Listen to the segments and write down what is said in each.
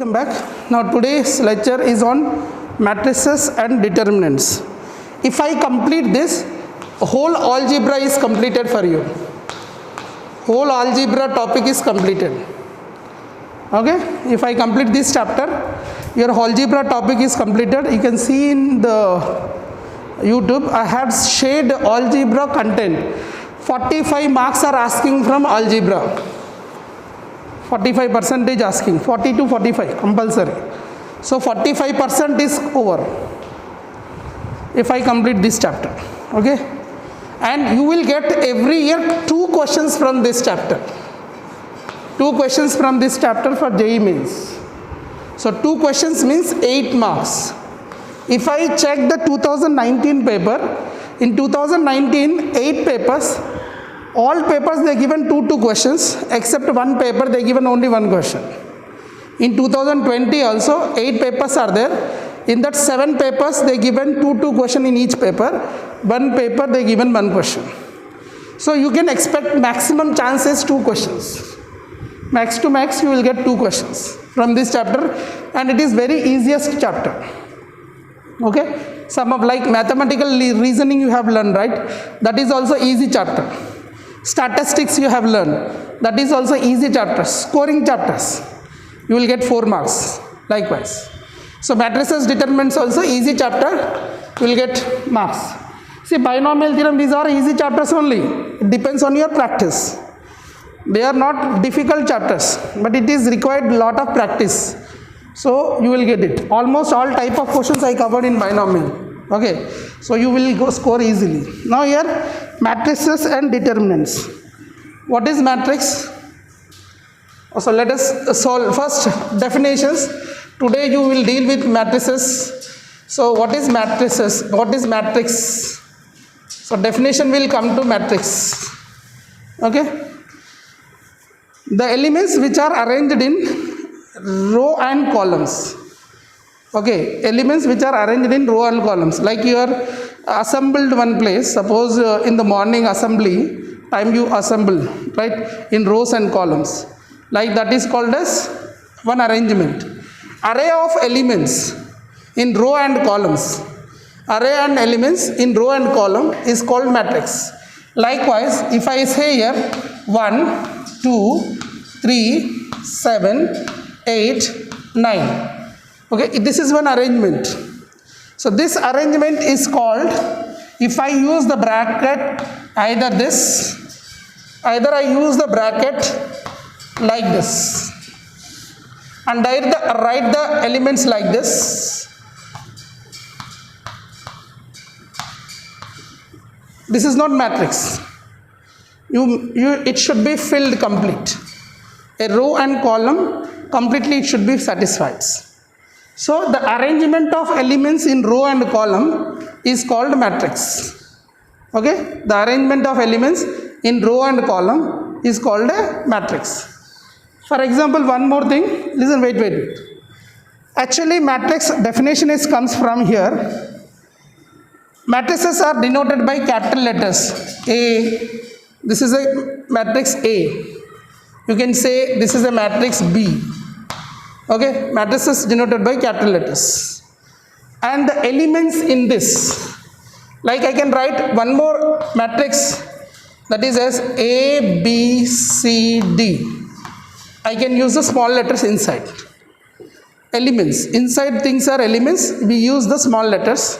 welcome back. Now today's lecture is on matrices and determinants. If I complete this, whole algebra is completed for you. Whole algebra topic is completed. Okay, if I complete this chapter, your algebra topic is completed. You can see in the YouTube, I have shared algebra content. 45 marks are asking from algebra. 45% asking, 40 to 45 compulsory. So 45% is over if I complete this chapter. Okay, and you will get every year 2 questions from this chapter. 2 questions from this chapter for JEE Mains. So 2 questions means 8 marks. If I check the 2019 paper, in 2019 8 papers, all papers they given 2 questions, except one paper they given only 1 question. In 2020 also 8 papers are there. In that 7 papers they given 2 question in each paper. 1 paper they given 1 question. So you can expect maximum chances 2 questions. Max to max you will get 2 questions from this chapter, and it is very easiest chapter. Okay, some of like mathematical reasoning you have learned, right? That is also easy chapter. Statistics you have learned, that is also easy chapters. Scoring chapters you will get 4 marks likewise. So matrices, determinants also easy chapter, you will get marks. See, binomial theorem, these are easy chapters only. It depends on your practice. They are not difficult chapters, but it is required lot of practice. So you will get it. Almost all type of questions I covered in binomial. Okay, so you will go score easily. Now here, matrices and determinants. What is matrix? So let us solve first definitions. Today you will deal with matrices. So what is matrices? What is matrix? So definition will come to matrix. Okay, the elements which are arranged in row and columns. Okay, elements which are arranged in row and columns, like you are assembled one place. Suppose in the morning assembly time you assemble, right, in rows and columns, like that is called as one arrangement. Array of elements in row and columns, array and elements in row and column is called matrix. Likewise, if I say here 1 2 3 7 8 9, okay, this is one arrangement. So this arrangement is called, if I use the bracket, either I use the bracket like this, and write the elements like this. This is not matrix. It should be filled complete. A row and column completely it should be satisfied. So the arrangement of elements in row and column is called matrix. Okay, the arrangement of elements in row and column is called a matrix. For example, one more thing, listen, wait. Actually matrix definition comes from here. Matrices are denoted by capital letters. A, this is a matrix A. You can say this is a matrix B. Okay, matrices denoted by capital letters. And the elements in this, like I can write one more matrix, that is as A, B, C, D. I can use the small letters inside. Elements, inside things are elements, we use the small letters,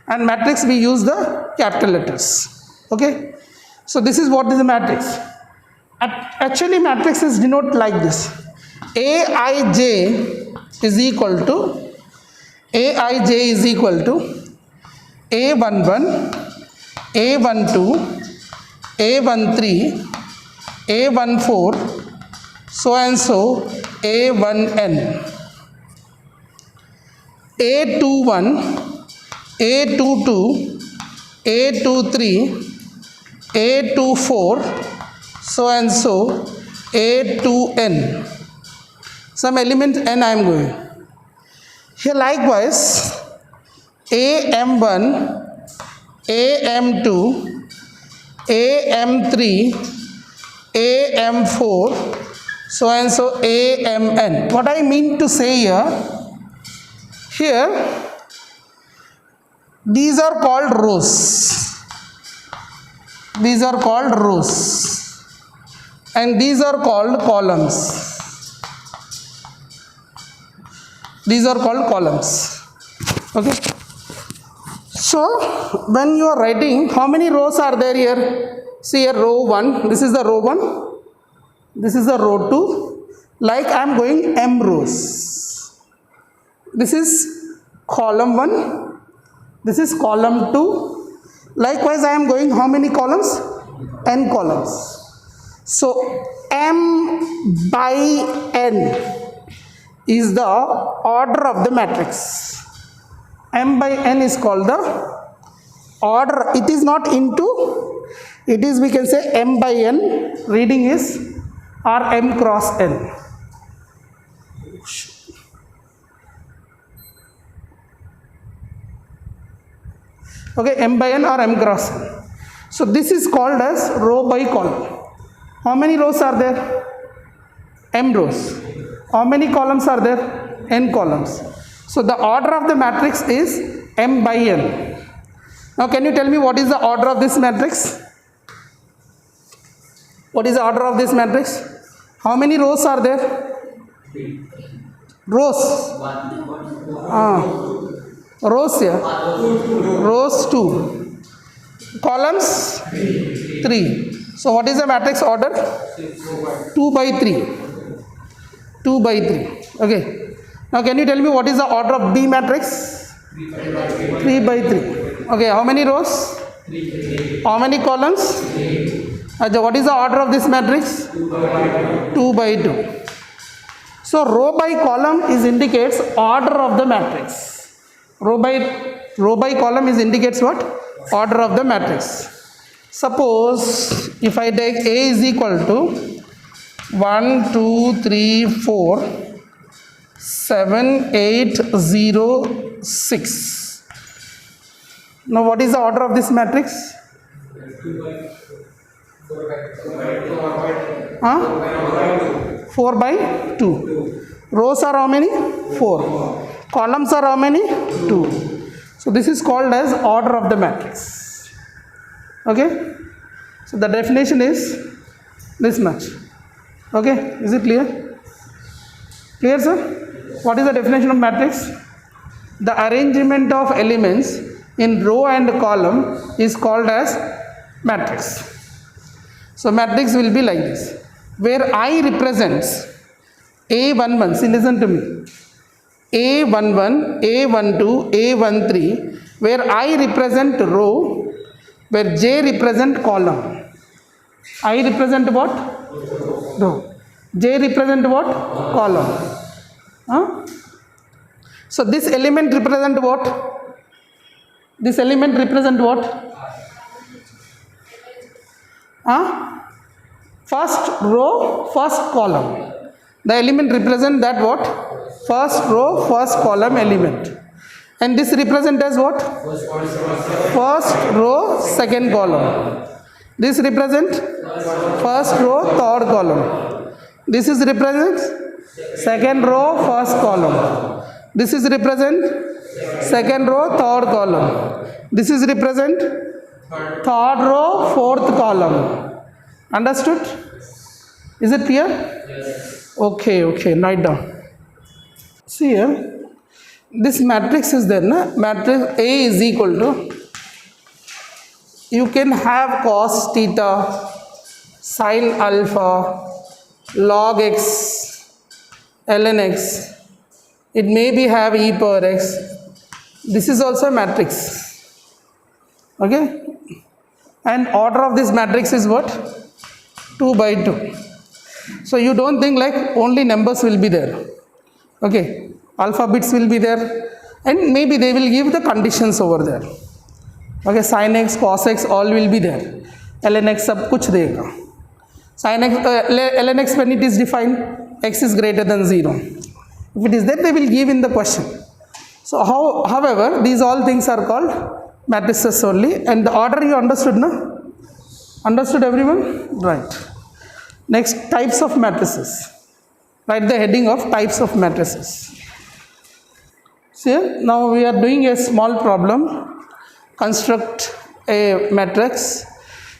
and matrix we use the capital letters. Okay, so this is what is a matrix. Actually matrix is denoted like this. Aij is equal to A11, A12, A13, A14, so and so A1n, A21, A22, A23, A24, so and so A2n. Some element n I am going. Here likewise AM1, AM2, AM3, AM4, so and so AMN. What I mean to say here these are called rows. These are called rows and these are called columns. These are called columns. Okay. So when you are writing, how many rows are there here? See here, row 1, this is the row 1, this is the row 2, like I am going m rows. This is column 1, this is column 2, likewise I am going how many columns? N columns. So m by n is the order of the matrix. M by n is called the order. It is not into, it is, we can say m by n, reading is or m cross n. Okay, m by n or m cross n. So this is called as row by column. How many rows are there? M rows. How many columns are there? N columns. So the order of the matrix is m by n. Now can you tell me what is the order of this matrix? What is the order of this matrix? How many rows are there? Rows. Rows here. Rows 2. Columns 3. So what is the matrix order? 2 by 3. 2 by 3. Okay. Now can you tell me what is the order of B matrix? 3 by 3. Okay, how many rows? How many columns? What is the order of this matrix? 2 by 2. So row by column is indicates order of the matrix. Row by column is indicates what? Order of the matrix. Suppose if I take A is equal to 1, 2, 3, 4, 7, 8, 0, 6. Now what is the order of this matrix? 4 by 2. Rows are how many? 4. Columns are how many? 2. So this is called as order of the matrix. Okay. So the definition is this much. Okay. Is it clear? Clear, sir? What is the definition of matrix? The arrangement of elements in row and column is called as matrix. So matrix will be like this, where I represents A11, see, listen to me, A11, A12, A13, where I represent row, where J represent column. I represent what? Row. J represent what? Column. So this element represent what? This element represent what? First row, first column. The element represent that what? First row, first column element. And this represent as what? First row, second column. This represent first row, third column. This is represent second row, first column. This is represent second row, third column. This is represent third row, fourth column. Understood? Is it clear? Yes. Okay, write down. See here, this matrix is there, na? Matrix A is equal to, you can have cos theta, sin alpha, log x, ln x. It may be have e power x. This is also a matrix. Okay? And order of this matrix is what? 2 by 2. So you don't think like only numbers will be there. Okay? Alpha bits will be there. And maybe they will give the conditions over there. Okay? Sin x, cos x, all will be there. ln x sab kuch dega. Sin x, ln x when it is defined, x is greater than 0. If it is there, they will give in the question. So however, these all things are called matrices only, and the order you understood, na? Understood everyone? Right. Next, types of matrices. write the heading of types of matrices. See, now we are doing a small problem. Construct a matrix.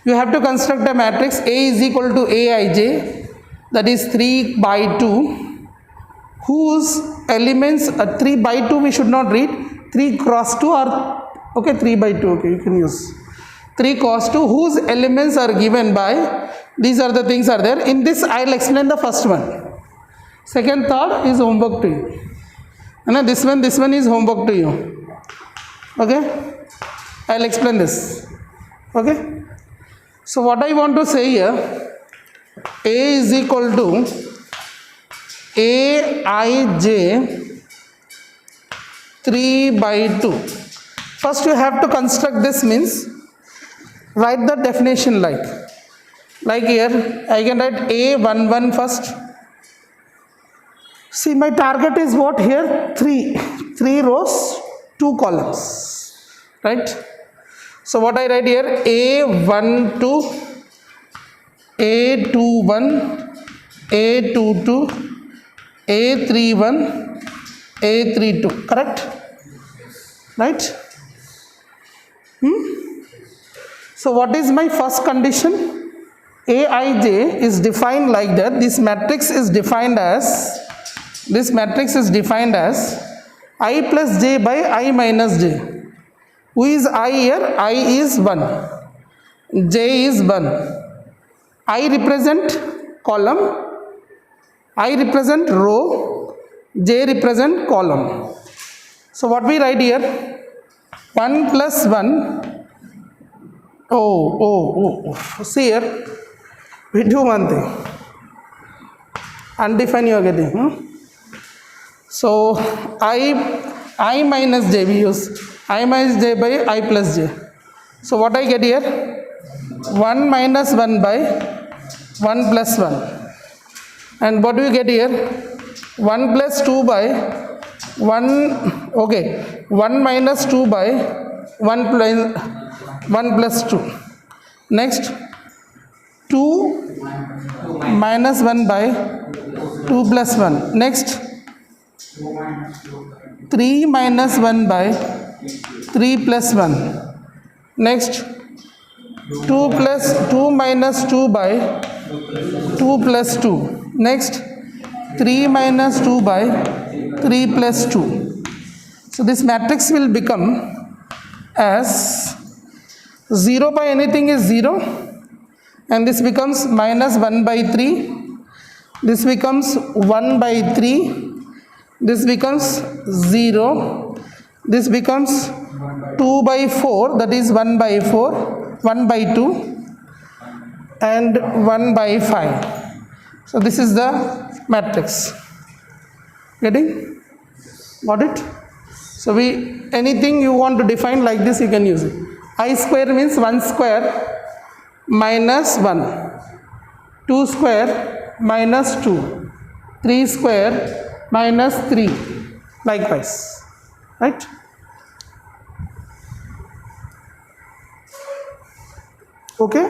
You have to construct a matrix A is equal to Aij, that is 3 by 2, whose elements 3 by 2 we should not read, 3 cross 2 or okay 3 by 2, okay, you can use 3 cross 2, whose elements are given by these are the things are there. In this I will explain the first one. Second, third is homework to you. And this one is homework to you. Okay, I will explain this. Okay, so what I want to say here, A is equal to Aij 3 by 2. First you have to construct this, means write the definition like here I can write A11 first. See, my target is what here, 3 rows 2 columns, right? So what I write here, A12, A21, A22, A31, A32, correct? Right? So what is my first condition? Aij is defined like that. This matrix is defined as I plus j by I minus j. Who is I here? I is 1, j is 1. I represent column, I represent row, j represent column. So what we write here, 1 plus 1. See here, we do one thing, undefine you are getting. So I minus j, we use I minus j by I plus j. So what I get here, 1 minus 1 by 1 plus 1. And what do you get here, 1 plus 2 by 1, okay, 1 minus 2 by 1 plus 2. Next, 2 minus 1 by 2 plus 1. Next, 3 minus 1 by 3 plus 1. Next, 2 minus 2 by 2 plus 2. Next, 3 minus 2 by 3 plus 2. So this matrix will become as 0 by anything is 0, and this becomes minus 1 by 3, this becomes 1 by 3, this becomes 0, this becomes 2 by 4, that is 1 by 4, 1 by 2, and 1 by 5. So this is the matrix. Getting? Got it? So anything you want to define like this, you can use it. I square means 1 square minus 1, 2 square minus 2, 3 square minus 3, likewise, right? Okay,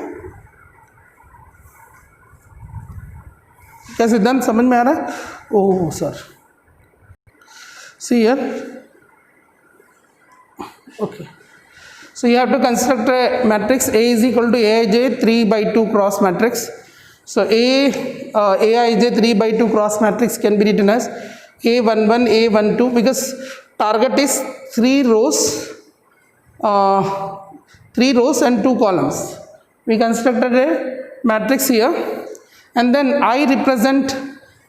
क्या सिद्धांत समझ में आ रहा है? Oh sir, see here, okay. So you have to construct a matrix A is equal to Aij 3 by 2 cross matrix. So Aij 3 by 2 cross matrix can be written as A11, A12, because target is 3 rows and 2 columns. We constructed a matrix here, and then I represent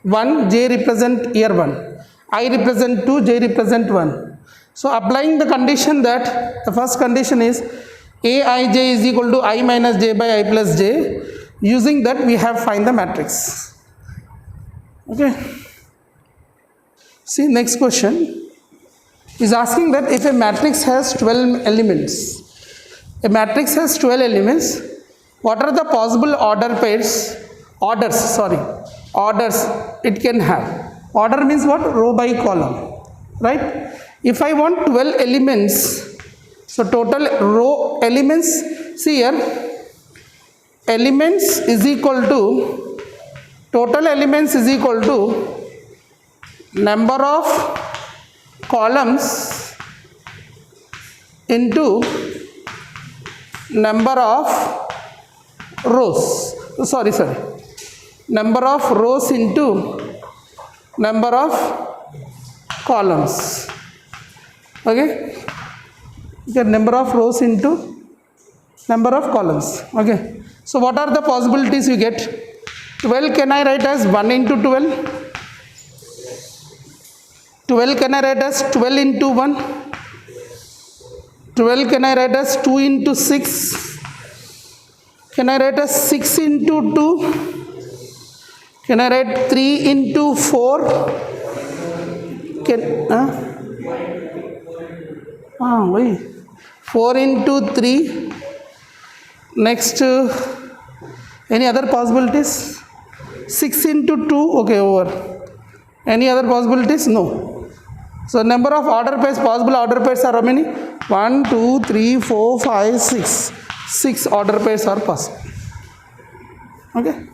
1, j represent here 1, I represent 2, j represent 1. So applying the condition that the first condition is Aij is equal to I minus j by I plus j, using that we have find the matrix. Okay. See, next question is asking that if a matrix has 12 elements, what are the possible orders it can have? Order means what? Row by column, right? If I want 12 elements, so total row elements, see here, elements is equal to, total elements is equal to number of columns into number of rows. Sorry, number of rows into number of columns. Okay, number of rows into number of columns. Okay, so what are the possibilities you get? 12 can I write as 1 into 12? 12 can I write as 12 into 1? 12 can I write as 2 into 6? Can I write as 6 into 2? Can I write 3 into 4? Why? 4 into 3. Next, any other possibilities? 6 into 2, okay, over. Any other possibilities? No. So number of order pairs, possible order pairs are how many? 1, 2, 3, 4, 5, 6. 6 order pairs are possible. Okay.